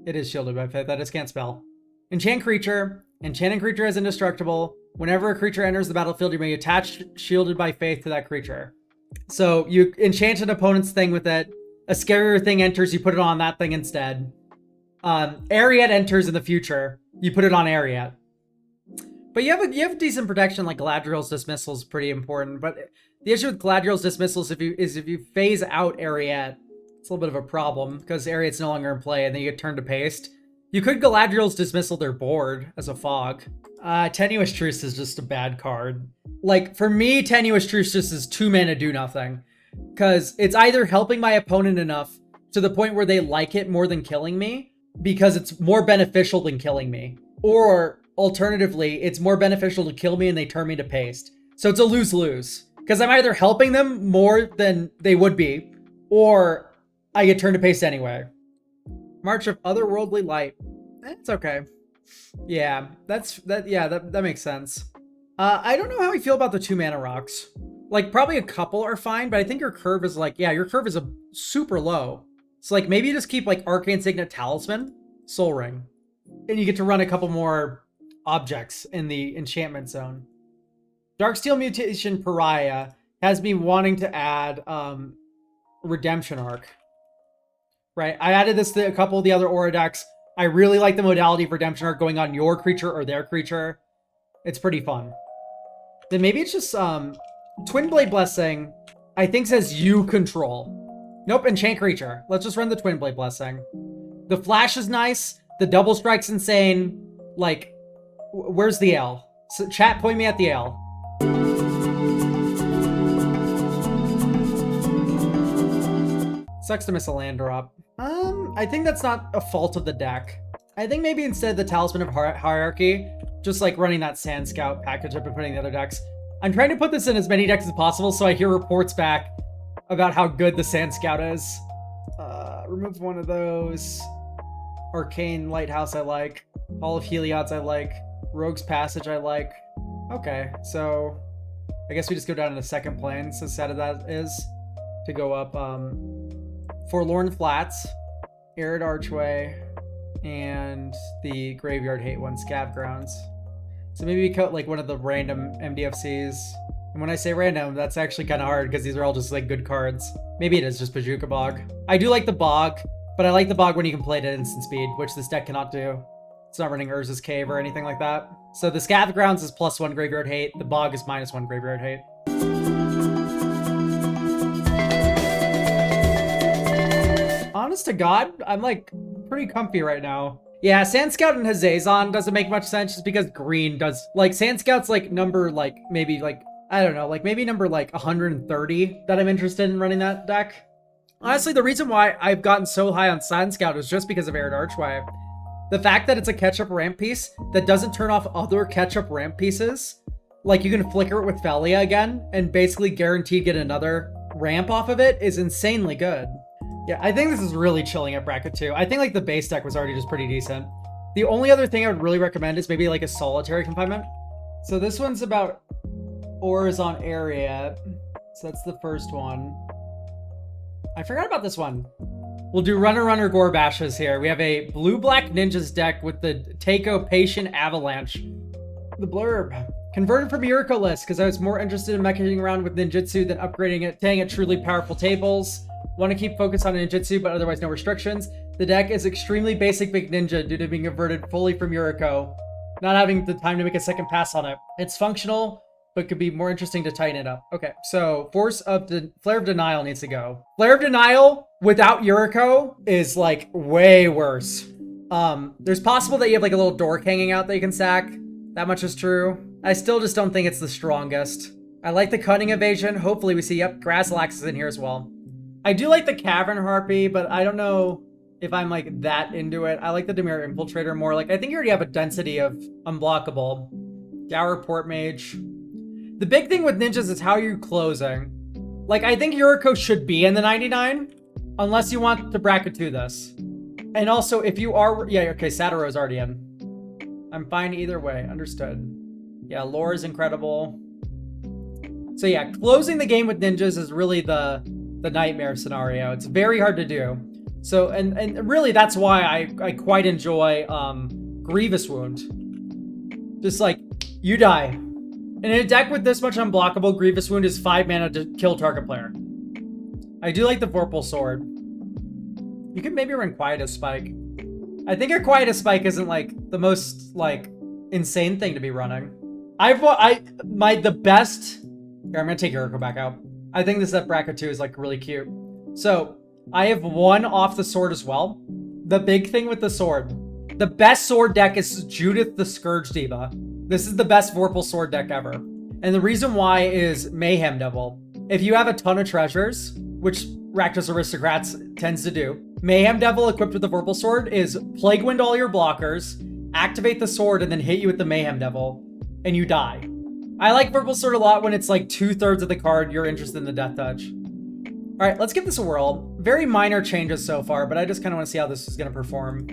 It is shielded by Faith, I just can't spell. Enchant creature. Enchanting creature is indestructible. Whenever a creature enters the battlefield, you may attach Shielded by Faith to that creature. So you enchant an opponent's thing with it. A scarier thing enters, you put it on that thing instead. Ariette enters in the future. You put it on Ariette. But you have decent protection, like Galadriel's Dismissal is pretty important. But the issue with Galadriel's Dismissal is if you phase out Ariette, it's a little bit of a problem because Ariette's no longer in play and then you get turned to paste. You could Galadriel's Dismissal their board as a fog. Tenuous Truce is just a bad card. Like, for me, Tenuous Truce just is 2 mana do nothing. Because it's either helping my opponent enough to the point where they like it more than killing me, because it's more beneficial than killing me. Or, alternatively, it's more beneficial to kill me and they turn me to paste. So it's a lose-lose. Because I'm either helping them more than they would be, or I get turned to paste anyway. March of Otherworldly Light. It's okay. Yeah, that makes sense. I don't know how I feel about the 2 mana rocks. Like, probably a couple are fine, but I think your curve is like, yeah, your curve is a super low. So like, maybe you just keep like Arcane Signet Talisman, Soul Ring, and you get to run a couple more objects in the enchantment zone. Darksteel Mutation Pariah has me wanting to add Redemption Arc. Right, I added this to a couple of the other aura decks. I really like the modality of Redemption Arc going on your creature or their creature. It's pretty fun. Then maybe it's just Twin Blade Blessing, I think says you control. Nope, enchant creature. Let's just run the Twin Blade Blessing. The flash is nice. The double strike's insane. Like, where's the L? So chat, point me at the L. Sucks to miss a land drop. I think that's not a fault of the deck. I think maybe instead of the Talisman of Hierarchy, just like running that Sand Scout package I've been putting in the other decks. I'm trying to put this in as many decks as possible so I hear reports back about how good the Sand Scout is. Remove one of those. Arcane Lighthouse I like. Hall of Heliods I like. Rogue's Passage I like. Okay, so I guess we just go down to the second plane, so sad as that is, to go up Forlorn Flats, Arid Archway, and the Graveyard Hate one, Scav Grounds. So maybe we cut like one of the random MDFCs. And when I say random, that's actually kind of hard because these are all just like good cards. Maybe it is just Bojuka Bog. I do like the Bog, but I like the Bog when you can play it at instant speed, which this deck cannot do. It's not running Urza's Cave or anything like that. So the Scav Grounds is +1 Graveyard Hate. The Bog is -1 Graveyard Hate. Honest to God, I'm like pretty comfy right now. Yeah, Sand Scout and Hazazon doesn't make much sense just because green does. Like, Sand Scout's like number, like, maybe like, I don't know, like maybe number like 130 that I'm interested in running that deck. Honestly, the reason why I've gotten so high on Sand Scout is just because of Arid Archway. The fact that it's a catch-up ramp piece that doesn't turn off other catch-up ramp pieces, like you can flicker it with Thalia again and basically guaranteed get another ramp off of it, is insanely good. Yeah, I think this is really chilling at bracket 2. I think like the base deck was already just pretty decent. The only other thing I would really recommend is maybe like a solitary confinement. So this one's about auras on area. So that's the first one. I forgot about this one. We'll do Runner Gore Bashes here. We have a blue-black ninjas deck with the Teiko Patient Avalanche. The blurb. Converted from Yuriko list because I was more interested in meching around with ninjutsu than upgrading it, staying at truly powerful tables. Want to keep focus on ninjutsu, but otherwise no restrictions. The deck is extremely basic big ninja due to being converted fully from Yuriko, not having the time to make a second pass on it. It's functional, but could be more interesting to tighten it up. Okay, so Flare of Denial needs to go. Flare of Denial without Yuriko is like way worse. There's possible that you have like a little dork hanging out that you can sack. That much is true. I still just don't think it's the strongest. I like the Cunning Evasion. Hopefully we see, yep, Grassalax is in here as well. I do like the Cavern Harpy, but I don't know if I'm like that into it. I like the Dimir Infiltrator more. Like, I think you already have a density of unblockable. Gower Port Mage. The big thing with ninjas is how you're closing. Like, I think Yuriko should be in the 99, unless you want to bracket 2 this. And also, if you are, yeah, okay, Satiro is already in. I'm fine either way, understood. Yeah, lore is incredible. So yeah, closing the game with ninjas is really the nightmare scenario. It's very hard to do. So, and really that's why I quite enjoy Grievous Wound. Just like, you die. And in a deck with this much unblockable, Grievous Wound is 5 mana to kill target player. I do like the Vorpal Sword. You could maybe run Quietus Spike. I think your Quietus Spike isn't like the most like insane thing to be running. The best. Here, I'm gonna take Yuriko back out. I think this set bracket 2 is like really cute. So I have one off the sword as well. The big thing with the sword, the best sword deck is Judith the Scourge Diva. This is the best Vorpal sword deck ever. And the reason why is Mayhem Devil. If you have a ton of treasures, which Rakdos Aristocrats tends to do, Mayhem Devil equipped with the Vorpal sword is Plague Wind all your blockers, activate the sword, and then hit you with the Mayhem Devil, and you die. I like Vorpal Sword a lot when it's like 2/3 of the card you're interested in the Death Touch. All right, let's give this a whirl. Very minor changes so far, but I just kind of want to see how this is going to perform.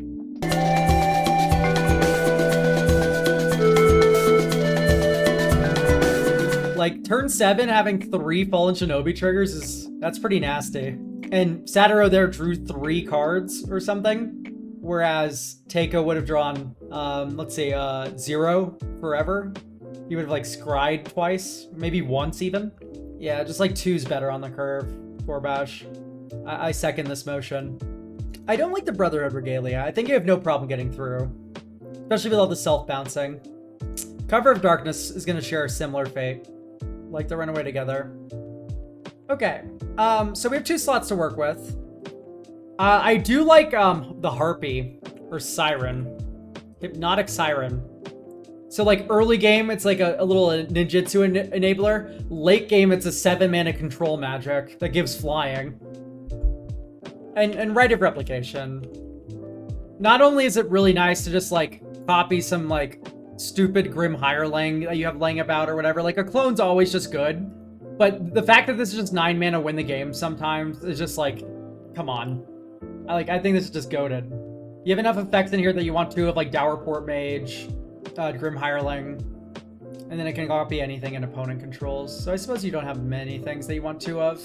Like, turn 7 having 3 Fallen Shinobi triggers that's pretty nasty. And Satiro there drew 3 cards or something, whereas Teiko would have drawn, let's say, 0 forever. He would have like scryed twice, maybe once even. Yeah, just like 2's better on the curve. Gorbash. I second this motion. I don't like the Brotherhood Regalia. I think you have no problem getting through. Especially with all the self-bouncing. Cover of Darkness is going to share a similar fate. Like to run away together. Okay. So we have 2 slots to work with. I do like the Harpy. Or Siren. Hypnotic Siren. So like early game, it's like a little ninjutsu enabler. Late game, it's a 7-mana control magic that gives flying. And Rite of Replication. Not only is it really nice to just like copy some like stupid Grim Hireling that you have laying about or whatever. Like a clone's always just good. But the fact that this is just 9 mana win the game sometimes is just like, come on. I think this is just goated. You have enough effects in here that you want 2 of like Dourport Mage, Grim Hireling, and then it can copy anything an opponent controls. So I suppose you don't have many things that you want 2 of,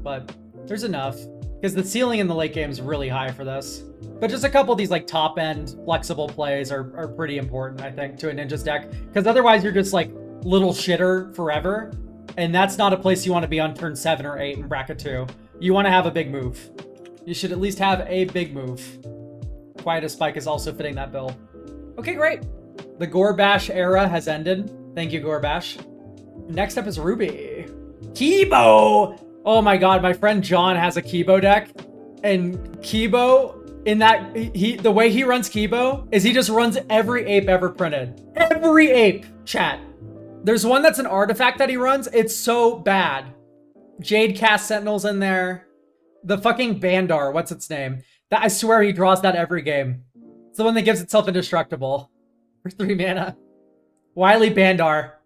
but there's enough. Because the ceiling in the late game is really high for this. But just a couple of these like top-end flexible plays are pretty important, I think, to a Ninja's deck. Because otherwise you're just like little shitter forever. And that's not a place you want to be on turn 7 or 8 in bracket 2. You want to have a big move. You should at least have a big move. Quiet as Spike is also fitting that bill. Okay, great. The Gorbash era has ended. Thank you, Gorbash. Next up is Ruby. Kibo! Oh my god, my friend John has a Kibo deck. And Kibo, in that, the way he runs Kibo is he just runs every ape ever printed. Every ape, chat. There's one that's an artifact that he runs. It's so bad. Jade Cast Sentinel's in there. The fucking Bandar, what's its name? That I swear he draws that every game. It's the one that gives itself indestructible. For 3 mana. Wily Bandar.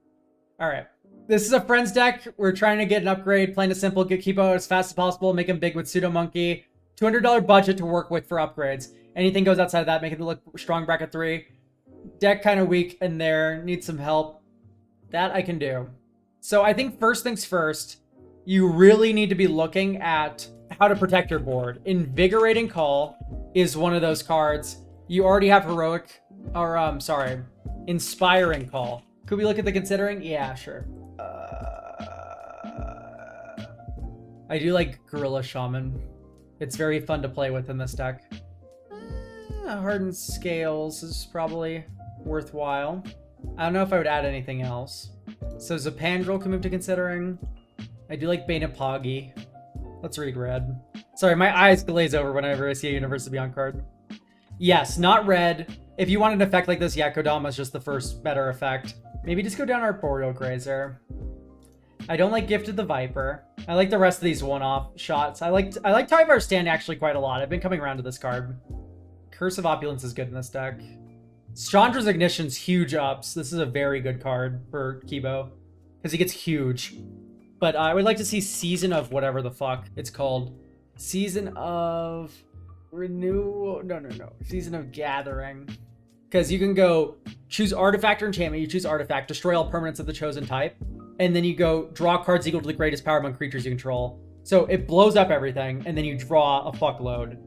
Alright. This is a friend's deck. We're trying to get an upgrade, plain and simple, get Kibo as fast as possible, make him big with Pseudo Monkey. $200 budget to work with for upgrades. Anything goes outside of that, make it look strong bracket 3. Deck kind of weak in there, needs some help. That I can do. So I think first things first, you really need to be looking at how to protect your board. Invigorating Call is one of those cards. You already have Heroic, or Inspiring Call. Could we look at the Considering? Yeah, sure. I do like Gorilla Shaman. It's very fun to play with in this deck. Hardened Scales is probably worthwhile. I don't know if I would add anything else. So Zapandrel can move to Considering. I do like Bane of Poggy. Let's read red. Sorry, my eyes glaze over whenever I see a Universe Beyond card. Yes, not red. If you want an effect like this, yeah, Kodama is just the first better effect. Maybe just go down Arboreal Grazer. I don't like Gifted the Viper. I like the rest of these one-off shots. I like Tyvar Stand actually quite a lot. I've been coming around to this card. Curse of Opulence is good in this deck. Chandra's Ignition's huge ups. This is a very good card for Kibo. Because he gets huge. But I would like to see Season of whatever the fuck it's called. Season of Renew... No. Season of Gathering. Because you can go choose Artifact or Enchantment. You choose Artifact. Destroy all permanents of the chosen type. And then you go draw cards equal to the greatest power among creatures you control. So it blows up everything. And then you draw a fuckload.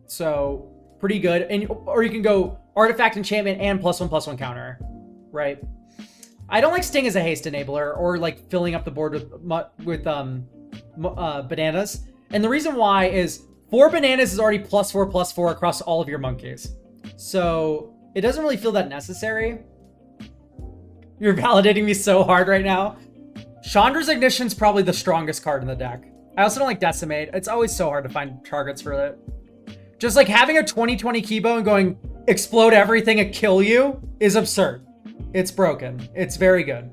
So pretty good. Or you can go Artifact, Enchantment, and +1/+1 counter. Right? I don't like Sting as a haste enabler or like filling up the board with bananas. And the reason why is 4 bananas is already +4/+4 across all of your monkeys. So it doesn't really feel that necessary. You're validating me so hard right now. Chandra's Ignition's probably the strongest card in the deck. I also don't like Decimate. It's always so hard to find targets for it. Just like having a 2020 Kibo and going explode everything and kill you is absurd. It's broken. It's very good.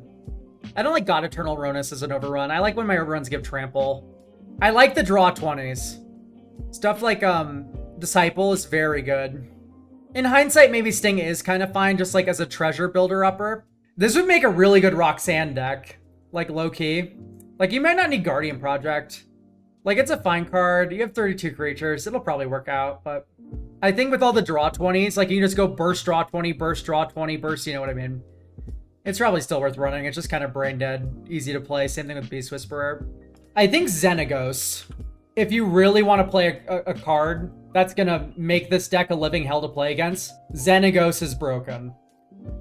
I don't like God Eternal Ronus as an overrun. I like when my overruns give trample. I like the draw 20s. Stuff like Disciple is very good. In hindsight, maybe Sting is kind of fine just like as a treasure builder upper. This would make a really good Roxanne deck. Like low-key. Like you might not need Guardian Project. Like it's a fine card. You have 32 creatures. It'll probably work out, but I think with all the draw 20s, like you can just go burst draw 20, burst draw 20, burst, you know what I mean? It's probably still worth running. It's just kind of brain dead, easy to play. Same thing with Beast Whisperer. I think Xenagos, if you really want to play a card that's gonna make this deck a living hell to play against, Xenagos is broken.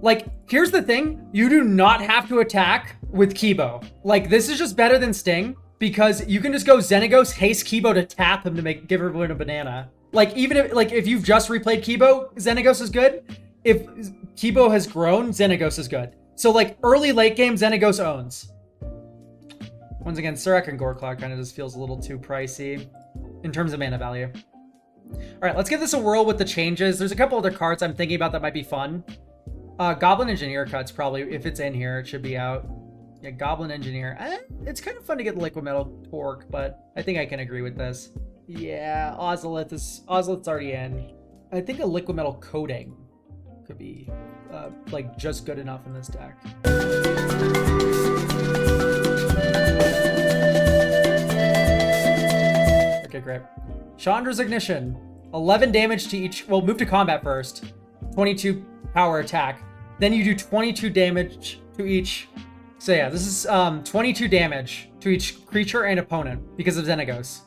Like, here's the thing. You do not have to attack with Kibo. Like, this is just better than Sting because you can just go Xenagos, haste Kibo to tap him to give everyone a banana. Like, even if you've just replayed Kibo, Xenagos is good. If Kibo has grown, Xenagos is good. So, like, early, late game, Xenagos owns. Once again, Surek and Goreclaw kind of just feels a little too pricey in terms of mana value. All right, let's give this a whirl with the changes. There's a couple other cards I'm thinking about that might be fun. Goblin Engineer cuts probably, if it's in here, it should be out. Yeah, Goblin Engineer. It's kind of fun to get Liquid Metal Torque, but I think I can agree with this. Yeah, Ozolith's already in. I think a Liquid Metal Coating could be like just good enough in this deck. Okay, great. Chandra's Ignition. 11 damage to each. Well, move to combat first. 22 power attack. Then you do 22 damage to each. So yeah, this is 22 damage to each creature and opponent because of Xenagos.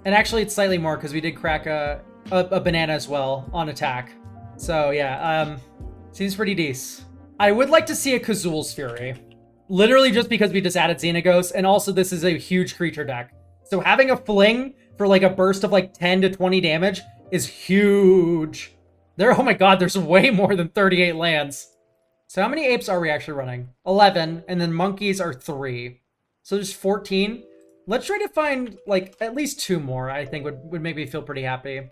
And actually, it's slightly more because we did crack a banana as well on attack. So yeah, seems pretty decent. I would like to see a Kazul's Fury. Literally just because we just added Xenagos, and also this is a huge creature deck. So having a fling for like a burst of like 10 to 20 damage is huge. Oh my god, there's way more than 38 lands. So how many apes are we actually running? 11, and then monkeys are 3. So there's 14. Let's try to find like at least 2 more, I think would make me feel pretty happy.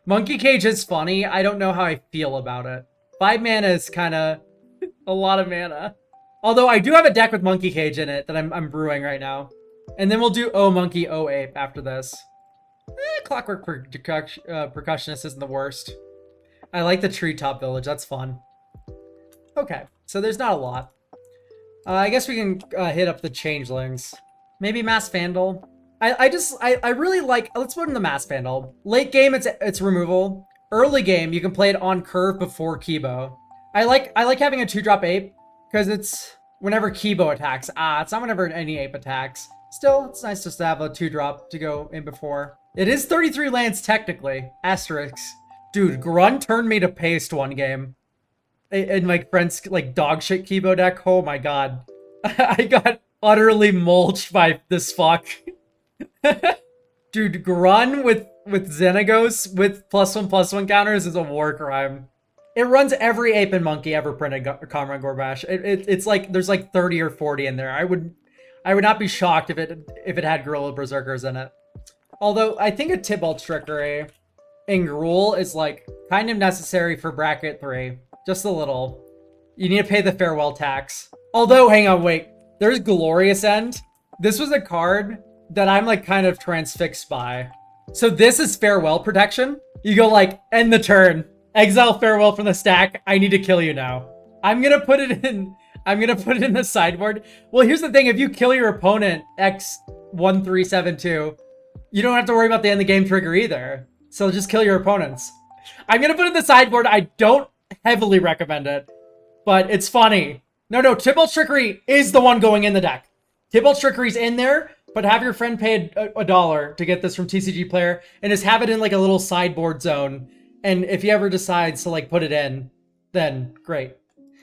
Monkey Cage is funny. I don't know how I feel about it. 5 mana is kind of a lot of mana. Although I do have a deck with Monkey Cage in it that I'm brewing right now. And then we'll do O Monkey, O Ape after this. Clockwork Percussionist isn't the worst. I like the Treetop Village. That's fun. Okay, so there's not a lot. I guess we can hit up the Changelings. Maybe Mass Vandal. I really like. Let's put in the Mass Vandal. Late game, it's removal. Early game, you can play it on curve before Kibo. I like having a 2-drop ape because it's whenever Kibo attacks. It's not whenever any ape attacks. Still, it's nice just to have a 2-drop to go in before. It is 33 lands technically. Asterisks. Dude, Grun turned me to paste one game. In my friend's like dog shit Kibo deck. Oh my god. I got utterly mulched by this fuck. Dude, Grun with Xenagos with +1/+1 counters is a war crime. It runs every ape and monkey ever printed, Comrade Gorbash. It's like there's like 30 or 40 in there. I would not be shocked if it had Gorilla Berserkers in it. Although I think a Tibalt Trickery in Gruul is like kind of necessary for bracket 3. Just a little. You need to pay the farewell tax. Although, hang on, wait. There's Glorious End. This was a card that I'm like kind of transfixed by. So this is farewell protection. You go like, end the turn. Exile farewell from the stack. I need to kill you now. I'm gonna put it in the sideboard. Well, here's the thing. If you kill your opponent X1372, you don't have to worry about the end of the game trigger either. So just kill your opponents. I'm gonna put it in the sideboard. I don't heavily recommend it, but it's funny. No, Tibalt Trickery is the one going in the deck. Tibalt Trickery's in there, but have your friend pay $1 to get this from TCG Player and just have it in like a little sideboard zone. And if he ever decides to like put it in, then great.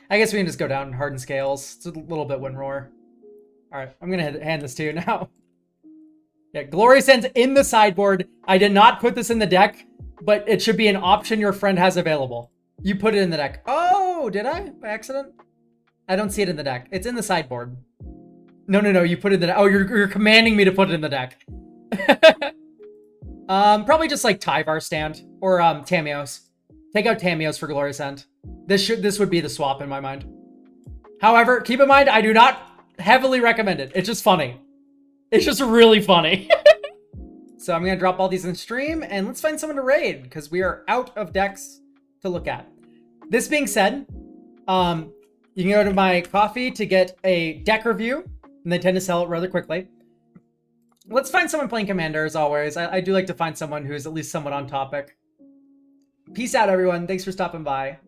I guess we can just go down Hardened Scales. It's a little bit Windroar. All right, I'm gonna hand this to you now. Yeah, Glorious End's in the sideboard. I did not put this in the deck, but it should be an option your friend has available. You put it in the deck. Oh, did I? By accident? I don't see it in the deck. It's in the sideboard. No, you put it in the deck. Oh, you're commanding me to put it in the deck. Probably just like Tyvar Stand or Tamios. Take out Tamios for Glorious End. This would be the swap in my mind. However, keep in mind, I do not heavily recommend it. It's just funny. It's just really funny. So I'm gonna drop all these in stream and let's find someone to raid because we are out of decks to look at. This being said, you can go to my coffee to get a deck review, and they tend to sell it rather quickly. Let's find someone playing Commander as always. I do like to find someone who's at least somewhat on topic. Peace out, everyone. Thanks for stopping by.